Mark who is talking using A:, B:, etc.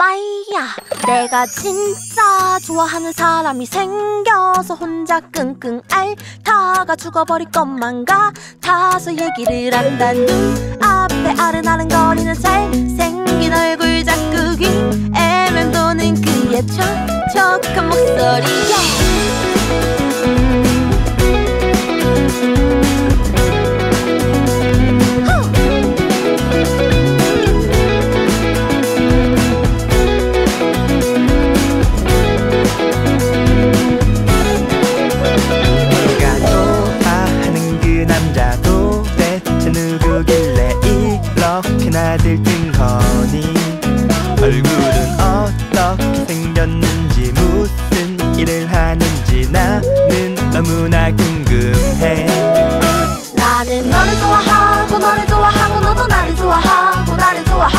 A: 빠이야, 내가 진짜 좋아하는 사람이 생겨서 혼자 끙끙 앓다가 죽어버릴 것만 같아서 얘기를 한다. 눈앞에 아른아른거리는 잘생긴 얼굴 자꾸 귀에 맴도는 그의 촉촉한 목소리에
B: 이렇게나 들뜬거니 얼굴은 어떻게 생겼는지 무슨 일을 하는지 나는 너무나 궁금해.
A: 나는 너를 좋아하고 너를 좋아하고 너도 나를 좋아하고 나를 좋아하고